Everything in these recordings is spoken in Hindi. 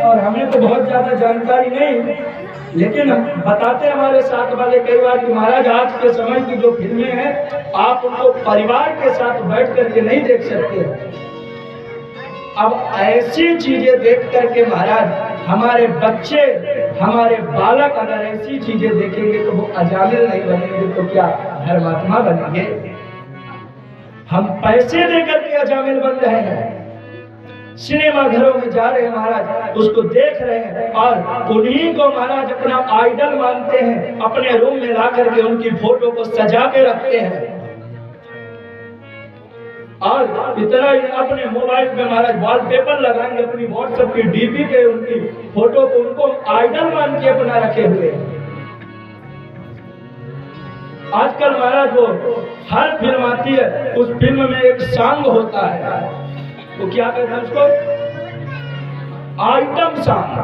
और हमें तो बहुत ज्यादा जानकारी नहीं, लेकिन बताते हमारे साथ वाले कई बार कि महाराज आज के समय की जो फिल्में हैं आप उनको परिवार के साथ बैठ करके नहीं देख सकते। अब ऐसी चीजें देख करके महाराज हमारे बच्चे, हमारे बालक अगर ऐसी चीजें देखेंगे तो वो अजामिल नहीं बनेंगे तो क्या धर्मात्मा बनेंगे? हम पैसे देकर के अजामिल बन रहे हैं, सिनेमा घरों में जा रहे हैं महाराज, उसको देख रहे हैं और उन्हीं को महाराज अपना आइडल मानते हैं, अपने रूम में ला करके उनकी फोटो को सजा के रखते हैं और इतना ही अपने मोबाइल में महाराज वॉलपेपर लगाएंगे, अपनी व्हाट्सएप की डीपी पे उनकी फोटो को उनको आइडल मान के अपना रखे हुए हैं। आजकल महाराज वो हर फिल्म आती है, उस फिल्म में एक सॉन्ग होता है, वो क्या कहते हैं उसको? Item song.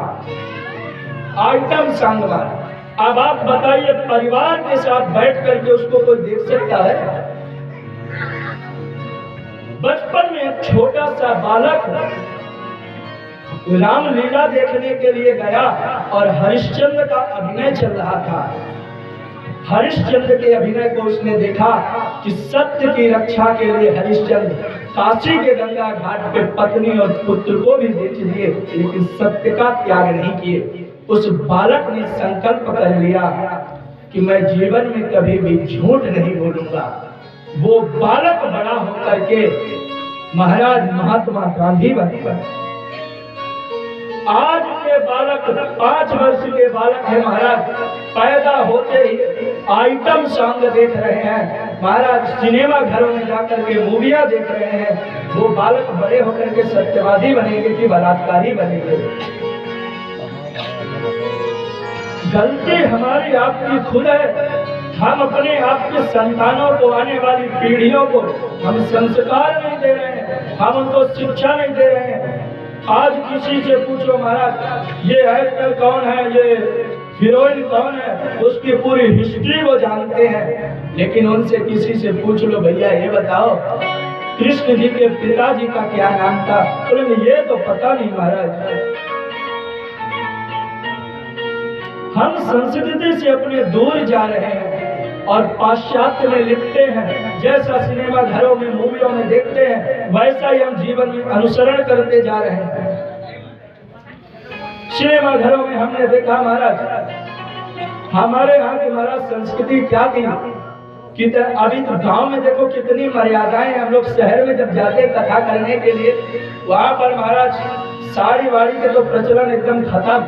आइटम सॉन्ग वाला। अब आप बताइए परिवार के साथ बैठ करके उसको कोई देख सकता है? बचपन में एक छोटा सा बालक रामलीला देखने के लिए गया और हरिश्चंद्र का अभिनय चल रहा था। हरिश्चंद्र के अभिनय को उसने देखा कि सत्य की रक्षा के लिए हरिश्चंद्र काशी के गंगा घाट पे पत्नी और पुत्र को भी बेच दिए, लेकिन सत्य का त्याग नहीं किए। उस बालक ने संकल्प कर लिया कि मैं जीवन में कभी भी झूठ नहीं बोलूंगा। वो बालक बड़ा होकर के महाराज महात्मा गांधी बनेगा। आज के बालक 5 वर्ष के बालक है महाराज, पैदा होते ही आइटम सॉन्ग देख रहे हैं महाराज, सिनेमा घरों में जाकर के मूवियां देख रहे हैं। वो बालक बड़े होकर के सत्यवादी बनेंगे कि बलात्कारी बनेंगे? गलती हमारी आपकी खुद है। हम अपने आपके संतानों को, आने वाली पीढ़ियों को हम संस्कार नहीं दे रहे हैं, हम उनको शिक्षा नहीं दे रहे हैं। आज किसी से पूछो महाराज ये एक्टर कौन है, ये हीरोइन कौन है, उसकी पूरी हिस्ट्री वो जानते हैं, लेकिन उनसे किसी से पूछ लो भैया ये बताओ कृष्ण जी के पिताजी का क्या नाम था, बोलेंगे ये तो पता नहीं महाराज। हम संस्कृति से अपने दूर जा रहे हैं और पाश्चात्य में लिखते हैं, जैसा सिनेमा घरों में मूवियों में देखते हैं वैसा ही हम जीवन में अनुसरण करते जा रहे हैं। सिनेमा घरों में हमने देखा महाराज, हमारे यहाँ की महाराज संस्कृति क्या थी कि अभी तो गांव में देखो कितनी मर्यादाएं। हम लोग शहर में जब जाते कथा करने के लिए, वहां पर महाराज साड़ी वाड़ी के तो प्रचलन एकदम खत्म।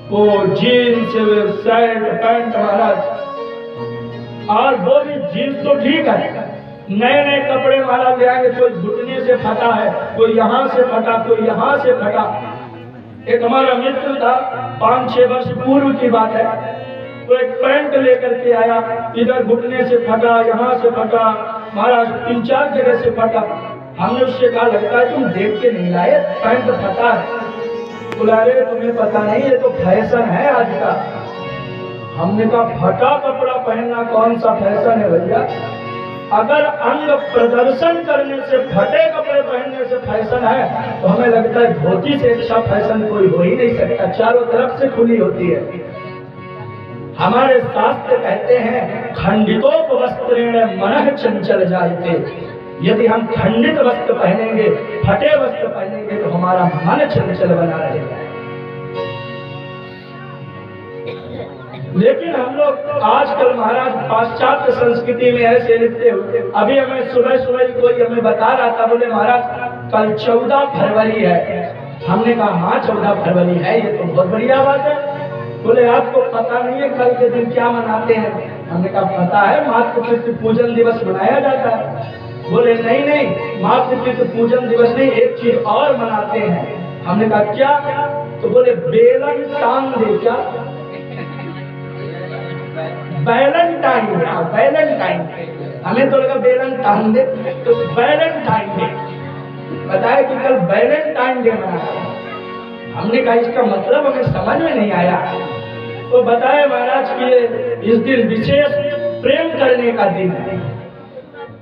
वो जीन्स शर्ट पैंट महाराज, और वो भी जीन्स तो ठीक है, नए नए कपड़े महाराज ले आएंगे, कोई घुटने से फटा है, कोई यहाँ से फटा, कोई यहाँ से फटा। एक हमारा मित्र था, 5-6 वर्ष पूर्व की बात है, तो एक पैंट लेकर के आया, इधर घुटने से फटा, यहाँ से फटा, महाराज 3-4 जगह से फटा। हमने उससे कहा लगता है तुम देख के नहीं लाए, पैंट फटा है। बोला अरे तुम्हें पता नहीं ये तो फैशन है आज का। हमने कहा फटा कपड़ा पहनना कौन सा फैशन है भैया? अगर अंग प्रदर्शन करने से फटे कपड़े पहनने से फैशन है तो हमें लगता है धोती से अच्छा फैशन कोई हो ही नहीं सकता, चारों तरफ से खुली होती है। हमारे शास्त्र कहते हैं खंडितोपवस्त्रेण मनः चंचल जायते, यदि हम खंडित वस्त्र पहनेंगे, फटे वस्त्र पहनेंगे तो हमारा मन चंचल बना रहेगा। लेकिन हम लोग आजकल महाराज पाश्चात्य संस्कृति में ऐसे लिखते हुए, अभी हमें सुबह सुबह कोई हमें बता रहा था, बोले महाराज कल 14 फरवरी है। हमने कहा हाँ 14 फरवरी है, ये तो बहुत बढ़िया बात है। बोले आपको पता नहीं है कल के दिन क्या मनाते हैं? हमने कहा पता है, मातृपितृ पूजन दिवस मनाया जाता है। बोले नहीं नहीं, मातृपितृ पूजन दिवस नहीं, एक चीज और मनाते हैं। हमने कहा क्या? तो बोले बेलन टांग दे। क्या? वैलेंटाइन। वैलेंटाइन, हमें तो लगा बेलन टांग दे, तो वैलेंटाइन डे बताया कि कल वैलेंटाइन डे मनाया। हमने कहा इसका मतलब हमें समझ में नहीं आया। तो बताया महाराज कि इस दिन विशेष प्रेम करने का दिन है।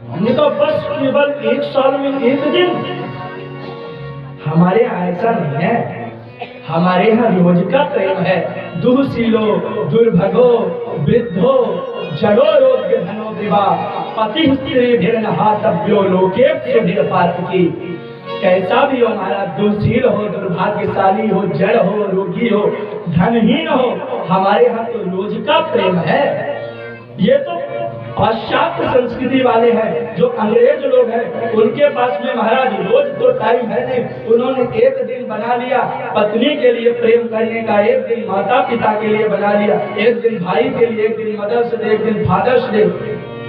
हमने कहा बस केवल 1 साल में 1 दिन? हमारे यहाँ ऐसा नहीं है। हमारे यहाँ रोज का प्रेम है। दुःशीलो दुर्भगो वृद्धो जड़ो रोग्य धनो दिवा पति स्त्री भिन्न हाथव्यो लोके सुधीर पातकी। कैसा भी हो हमारा, दुशील हो, दुर्भाग्यशाली हो, जड़ हो, रोगी हो, धनहीन हो, हमारे यहाँ तो रोज का प्रेम है। ये तो पाश्चात्य संस्कृति वाले हैं, जो अंग्रेज लोग हैं, उनके पास में महाराज रोज तो टाइम है नहीं। उन्होंने एक दिन बना लिया पत्नी के लिए प्रेम करने का, एक दिन माता पिता के लिए बना लिया, एक दिन भाई के लिए, एक दिन मदर्स डे, एक दिन फादर्स डे।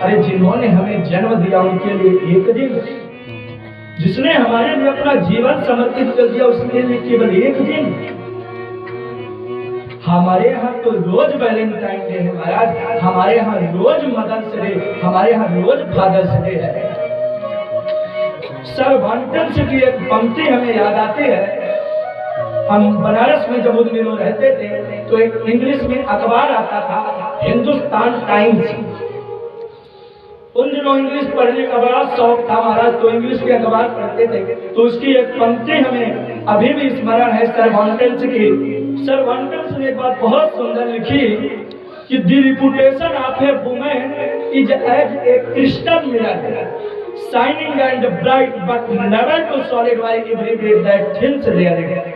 अरे जिन्होंने हमें जन्म दिया उनके लिए एक दिन, जिसने हमारे लिए अपना जीवन समर्पित कर दिया उसके लिए केवल एक दिन। हमारे यहाँ तो रोज वैलेंटाइन डे है महाराज, हमारे यहाँ रोज मदर्स डे, हमारे यहाँ रोज फादर्स डे है। सर्वांटेंस की एक पंक्ति हमें याद आती है। हम बनारस में जब उन दिनों रहते थे तो एक इंग्लिश में अखबार आता था, हिंदुस्तान टाइम्स। उन दिनों इंग्लिश पढ़ने का बड़ा शौक था महाराज, तो इंग्लिश के अखबार पढ़ते थे। तो उसकी एक पंक्ति हमें अभी भी स्मरण है सर्वांटेंस की। सर्वांटेंस ने एक बात बहुत सुंदर लिखी कि the reputation of a women is as a crystal mirror shining and bright but never to solidify every day that thins there it.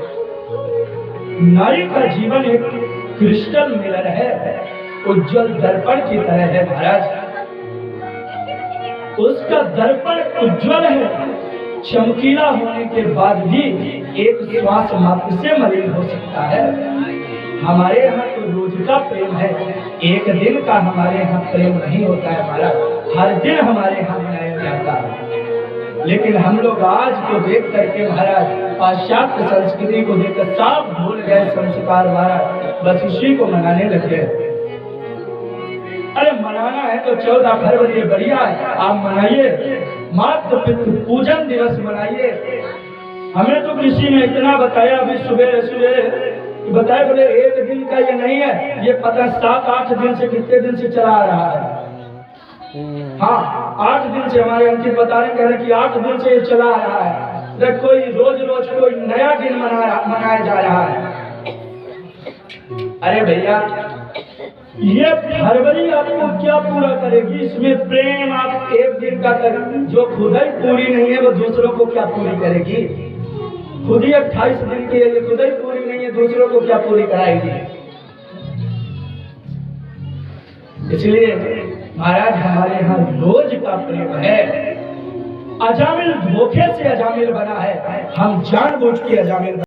नारी का जीवन एक क्रिस्टल मिरर है, उज्जवल दर्पण की तरह है महाराज। उसका दर्पण उज्जवल है, चमकीला होने के बाद भी एक श्वास मात्र से मलिन हो सकता है। हमारे यहाँ तो रोज का प्रेम है, एक दिन का हमारे यहाँ प्रेम नहीं होता है हमारा, हर दिन हमारे यहाँ मनाया जाता है। लेकिन हम लोग आज को देख करके महाराज पाश्चात्य संस्कृति को देखकर सब भूल गए संस्कार महाराज, बस उसी को मनाने लगे। अरे मनाना है तो 14 फरवरी बढ़िया है, आप मनाइए, मातृ पितृ पूजन दिवस मनाइए। हमें तो किसी ने इतना बताया अभी सुबह सुबह बताया, बोले एक दिन का ये नहीं है, ये पता 7-8 दिन से, कितने दिन से चला आ रहा है। हाँ 8 दिन से हमारे अंकित बता रहे, कह रहे कि 8 दिन से ये चला आ रहा है। कोई रोज रोज कोई नया दिन मनाया जा रहा है। अरे भैया ये फरवरी आपको क्या पूरा करेगी? इसमें प्रेम आप एक दिन का कर, जो खुद ही पूरी नहीं है वो दूसरों को क्या पूरी करेगी? खुद ही 28 दिन की है, ये खुद ही पूरी नहीं है, दूसरों को क्या पूरी कराएगी? इसलिए महाराज हमारे यहाँ रोज का प्रेम है। अजामिल धोखे से अजामिल बना है, हम जानबूझ के अजामिल